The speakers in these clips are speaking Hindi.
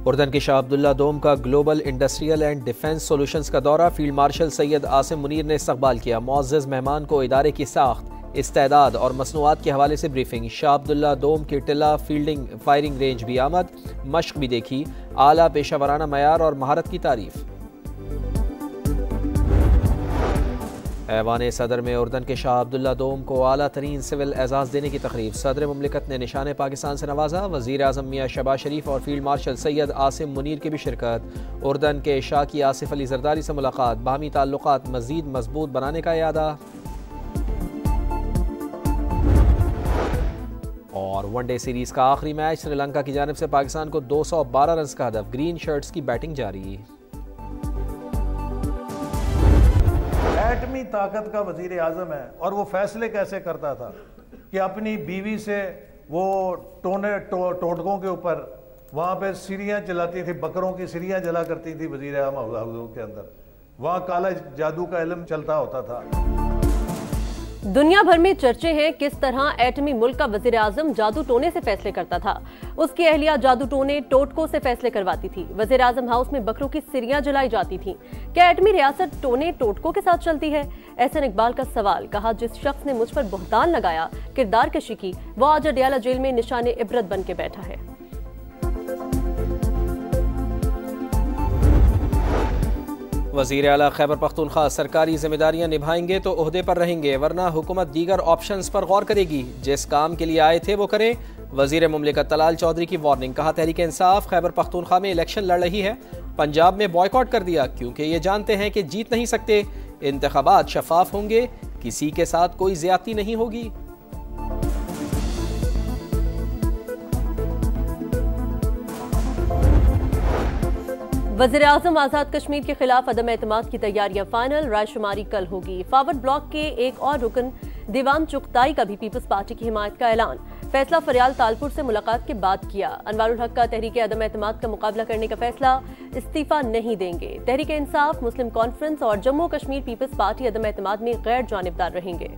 उर्दन के शाह अब्दुल्ला दोम का global industrial and defence solutions का दौरा, फील्ड मार्शल सैयद आसिम मुनीर ने इस्तकबाल किया। मुअज़्ज़ज़ मेहमान को इदारे की साख्त, इस्तेदाद और मसनूआत के हवाले से ब्रीफिंग। शाह अब्दुल्ला दोम की टिल्ला फील्डिंग फायरिंग रेंज भी आमद, मश्क भी देखी। आला पेशावराना मयार और महारत की तारीफ। ऐवान सदर में उर्दन के शाह अब्दुल्ला दोम को आला तरीन सिविल एजाज़ देने की तकरीब। सदर मुमलिकत ने निशान पाकिस्तान से नवाजा। वज़ीर आज़म मियां शहबाज शरीफ और फील्ड मार्शल सैयद आसिम मुनीर की भी शिरकत। उर्दन के शाह की आसिफ अली जरदारी से मुलाकात, बाहमी ताल्लुकात मज़ीद मजबूत बनाने का इरादा। और वनडे सीरीज़ का आखिरी मैच, श्रीलंका की जानिब से पाकिस्तान को 212 रन का हदफ। ग्रीन शर्ट्स की बैटिंग जारी। एटमी ताकत का वजीर आज़म है और वो फैसले कैसे करता था कि अपनी बीवी से वो टोटकों के ऊपर वहाँ पे सिरियाँ जलाती थी, बकरों की सिरियाँ जला करती थी वजीर आज़म के अंदर। वहाँ काला जादू का इल्म चलता होता था। दुनिया भर में चर्चे हैं किस तरह एटमी मुल्क का वजीर आजम जादू टोने से फैसले करता था। उसकी अहलिया जादू टोने टोटकों से फैसले करवाती थी। वजीर आजम हाउस में बकरों की सिरियां जलाई जाती थीं। क्या एटमी रियासत टोने टोटकों के साथ चलती है? एहसन इकबाल का सवाल। कहा, जिस शख्स ने मुझ पर बुहतान लगाया, किरदार कशी की, वो आज अडियाला जेल में निशाने इबरत बन के बैठा है। वज़ीर आला खैबर पख्तूनख्वा सरकारी जिम्मेदारियां निभाएंगे तो ओहदे पर रहेंगे, वरना हुकूमत दीगर ऑप्शंस पर गौर करेगी। जिस काम के लिए आए थे वो करें। वज़ीर मुमलिकत तलाल चौधरी की वार्निंग। कहा, तहरीक इंसाफ खैबर पख्तूनख्वा में इलेक्शन लड़ रही है, पंजाब में बॉयकॉट कर दिया क्योंकि ये जानते हैं कि जीत नहीं सकते। इंतखाबात शफाफ होंगे, किसी के साथ कोई ज्यादती नहीं होगी। वज़ीर आज़म आज़ाद कश्मीर के खिलाफ अदम एतमाद की तैयारियां फाइनल, रायशुमारी कल होगी। फावड ब्लॉक के एक और रुकन दीवान चुगताई का भी पीपल्स पार्टी की हिमायत का ऐलान। फैसला फरियाल तालपुर से मुलाकात के बाद किया। अनवारुल हक का तहरीक अदम एतमाद का मुकाबला करने का फैसला, इस्तीफा नहीं देंगे। तहरीक इंसाफ, मुस्लिम कॉन्फ्रेंस और जम्मू कश्मीर पीपल्स पार्टी अदम एतमाद में गैर जानिबदार रहेंगे।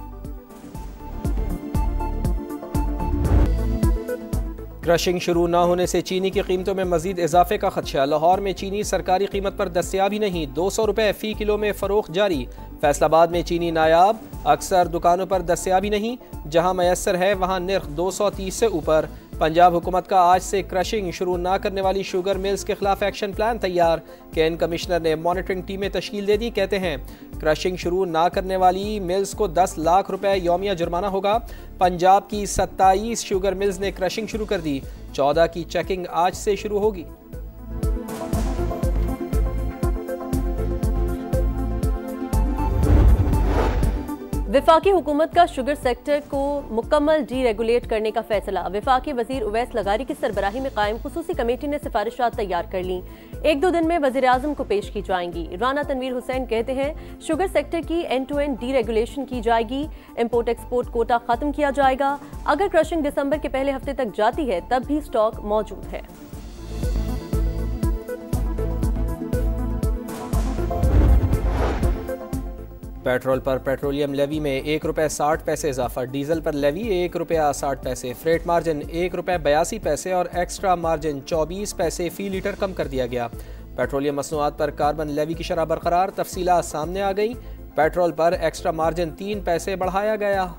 क्रशिंग शुरू न होने से चीनी की कीमतों में मजीद इजाफे का खदशा। लाहौर में चीनी सरकारी कीमत पर दस्तयाब ही नहीं, 200 रुपये फी किलो में फरोख्त जारी। फैसलाबाद में चीनी नायाब, अक्सर दुकानों पर दस्तयाब ही नहीं, जहां मैसर है वहां निर्ख 230 से ऊपर। पंजाब हुकूमत का आज से क्रशिंग शुरू न करने वाली शुगर मिल्स के खिलाफ एक्शन प्लान तैयार। केन कमिश्नर ने मॉनिटरिंग टीमें तश्कील दे दी। कहते हैं क्रशिंग शुरू न करने वाली मिल्स को 10 लाख रुपए यौमिया जुर्माना होगा। पंजाब की 27 शुगर मिल्स ने क्रशिंग शुरू कर दी। 14 की चेकिंग आज से शुरू होगी। विफाकी हुकूमत का शुगर सेक्टर को मुकम्मल डीरेगुलेट करने का फैसला। विफाकी वजीर उवैस लगारी की सरबराही में कायम खुसूसी कमेटी ने सिफारिशात तैयार कर ली। 1-2 दिन में वजीर आजम को पेश की जाएंगी। राना तनवीर हुसैन कहते हैं, शुगर सेक्टर की एंड टू एंड डीरेगुलेशन की जाएगी। इंपोर्ट एक्सपोर्ट कोटा खत्म किया जाएगा। अगर क्रशिंग दिसंबर के पहले हफ्ते तक जाती है तब भी स्टॉक मौजूद है। पेट्रोल पर पेट्रोलियम लेवी में 1 रुपये 60 पैसे इजाफा। डीजल पर लेवी 1 रुपया 60 पैसे। फ्रेट मार्जिन 1 रुपये 82 पैसे और एक्स्ट्रा मार्जिन 24 पैसे फी लीटर कम कर दिया गया। पेट्रोलियम मसनूआत पर कार्बन लेवी की शरह बरकरार। तफसीलात सामने आ गई। पेट्रोल पर एक्स्ट्रा मार्जिन 3 पैसे बढ़ाया गया।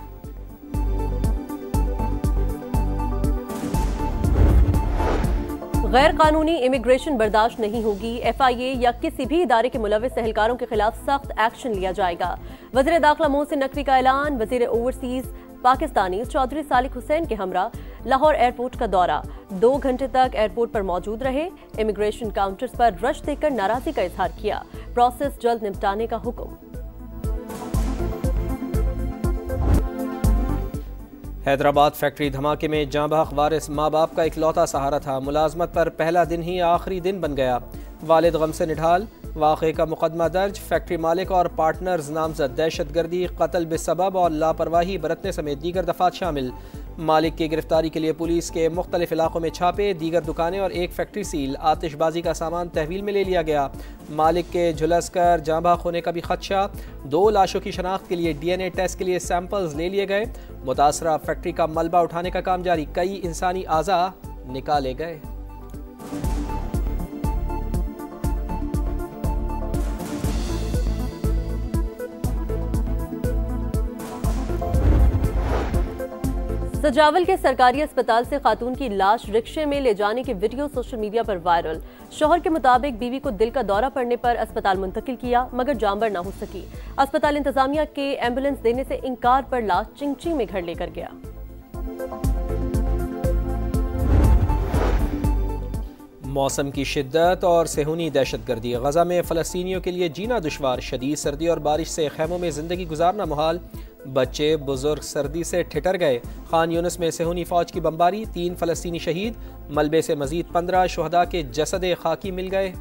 गैर कानूनी इमिग्रेशन बर्दाश्त नहीं होगी। FIA या किसी भी इदारे के मुलविस एहलकारों के खिलाफ सख्त एक्शन लिया जाएगा। वज़ीर दाखिला मोहसिन नकवी का ऐलान। वज़ीर ओवरसीज पाकिस्तानी चौधरी सालिक हुसैन के हमरा लाहौर एयरपोर्ट का दौरा। 2 घंटे तक एयरपोर्ट पर मौजूद रहे। इमिग्रेशन काउंटर्स पर रश देकर नाराजगी का इजहार किया। प्रोसेस जल्द निपटाने का हुक्म। हैदराबाद फैक्ट्री धमाके में जांबाग वारिस माँ बाप का इकलौता सहारा था। मुलाजमत पर पहला दिन ही आखिरी दिन बन गया। वालिद गम से निढाल। वाक़े का मुकदमा दर्ज। फैक्ट्री मालिक और पार्टनर्स नामजद। दहशतगर्दी, कत्ल बेसबब और लापरवाही बरतने समेत दीगर दफात शामिल। मालिक की गिरफ्तारी के लिए पुलिस के मुख्तलिफ इलाकों में छापे। दीगर दुकानें और एक फैक्ट्री सील। आतिशबाजी का सामान तहवील में ले लिया गया। मालिक के झुलस कर जांबाग होने का भी खदशा। 2 लाशों की शनाख्त के लिए DNA टेस्ट के लिए सैंपल्स ले लिए गए। मुतासरा फैक्ट्री का मलबा उठाने का काम जारी। कई इंसानी आज़ा निकाले गए। सजावल के सरकारी अस्पताल से खातून की लाश रिक्शे में ले जाने की वीडियो सोशल मीडिया पर वायरल। शौहर के मुताबिक बीवी को दिल का दौरा पड़ने पर अस्पताल मुंतकिल किया मगर जानबर न हो सकी। अस्पताल इंतजामिया के एम्बुलेंस देने से इनकार पर लाश चिंची में घर लेकर गया। मौसम की शिद्दत और सेहूनी दहशतगर्दी। गजा में फ़लस्तीनियों के लिए जीना दुश्वार। शदीद सर्दी और बारिश से खेमों में ज़िंदगी गुजारना मुहाल। बच्चे बुजुर्ग सर्दी से ठिठर गए। खान यूनिस में सेहूनी फ़ौज की बमबारी। 3 फ़लस्तीनी शहीद। मलबे से मजीद 15 शुहदा के जसद खाकी मिल गए।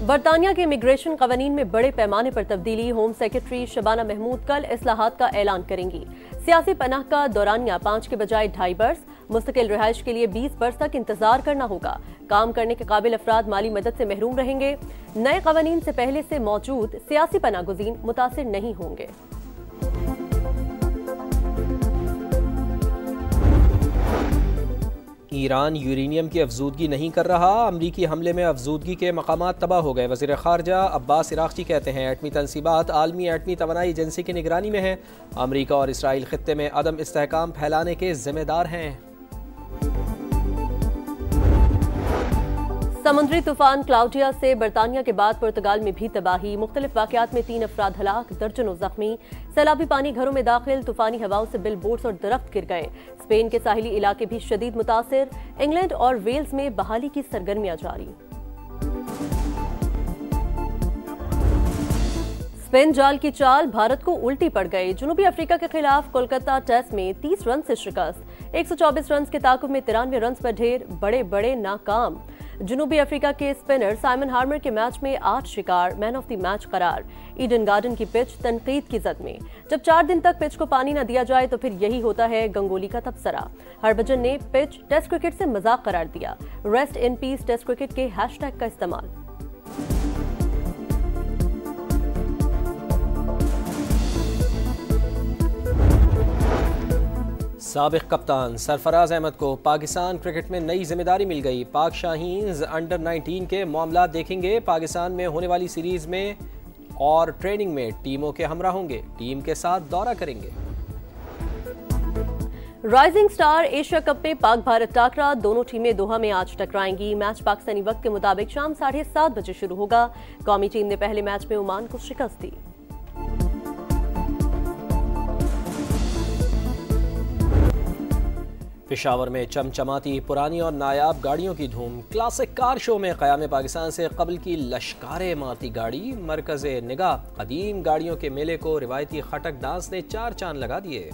बरतानिया के इमिग्रेशन कवानीन में बड़े पैमाने पर तब्दीली। होम सेक्रेटरी शबाना महमूद कल इस्लाहात का ऐलान करेंगी। सियासी पनाह का दौरानिया 5 के बजाय 2.5 बरस। मुस्तकिल रिहाइश के लिए 20 बरस तक इंतजार करना होगा। काम करने के काबिल अफराद माली मदद से महरूम रहेंगे। नए कवानीन से पहले से मौजूद सियासी पनाह गुज़ीन मुतासिर नहीं होंगे। ईरान यूरेनियम की अफजूदगी नहीं कर रहा। अमरीकी हमले में अफजूदगी के मकामात तबाह हो गए। वज़ीर ख़ारजा अब्बास इराक़ची कहते हैं एटमी तनसीबात आलमी एटमी तवानाई एजेंसी की निगरानी में है। अमरीका और इसराइल खित्ते में अदम इस्तेहकाम फैलाने के जिम्मेदार हैं। समुद्री तूफान क्लाउडिया से बरतानिया के बाद पुर्तगाल में भी तबाही। मुख्तलिफ वाक़यात में 3 अफराद हलाक, दर्जनों जख्मी। सैलाबी पानी घरों में दाखिल। तूफानी हवाओं से बिल बोर्ड्स और दरख्त गिर गए। स्पेन के साहिली इलाके भी शदीद मुतासिर। इंग्लैंड और वेल्स में बहाली की सरगर्मियां जारी। स्पिन जाल की चाल भारत को उल्टी पड़ गई। जनूबी अफ्रीका के खिलाफ कोलकाता टेस्ट में 30 रन से शिकस्त। 124 रन के ताकुब में 93 रन पर ढेर। बड़े बड़े नाकाम। जनूबी अफ्रीका के स्पिनर साइमन हार्मर के मैच में 8 शिकार। मैन ऑफ द मैच करार। ईडन गार्डन की पिच तनकीद की जद में। जब 4 दिन तक पिच को पानी न दिया जाए तो फिर यही होता है गंगोली का तबसरा। हरभजन ने पिच टेस्ट क्रिकेट से मजाक करार दिया। Rest in peace test cricket के हैशटैग का इस्तेमाल। साबिक कप्तान सरफराज अहमद को पाकिस्तान क्रिकेट में नई जिम्मेदारी मिल गई। पाक शाहीन्स अंडर 19 के मामला देखेंगे। पाकिस्तान में होने वाली सीरीज में और ट्रेनिंग में टीमों के हमरा होंगे। टीम के साथ दौरा करेंगे। राइजिंग स्टार एशिया कप में पाक भारत टाकरा। दोनों टीमें दोहा में आज टकराएंगी। मैच पाकिस्तानी वक्त के मुताबिक शाम 7:30 बजे शुरू होगा। कौमी टीम ने पहले मैच में ओमान को शिकस्त दी। पेशावर में चमचमाती पुरानी और नायाब गाड़ियों की धूम। क्लासिक कार शो में क़याम पाकिस्तान से कबल की लश्कारे मारती गाड़ी मरकज़े निगाह। कदीम गाड़ियों के मेले को रिवायती खटक डांस ने 4 चांद लगा दिए।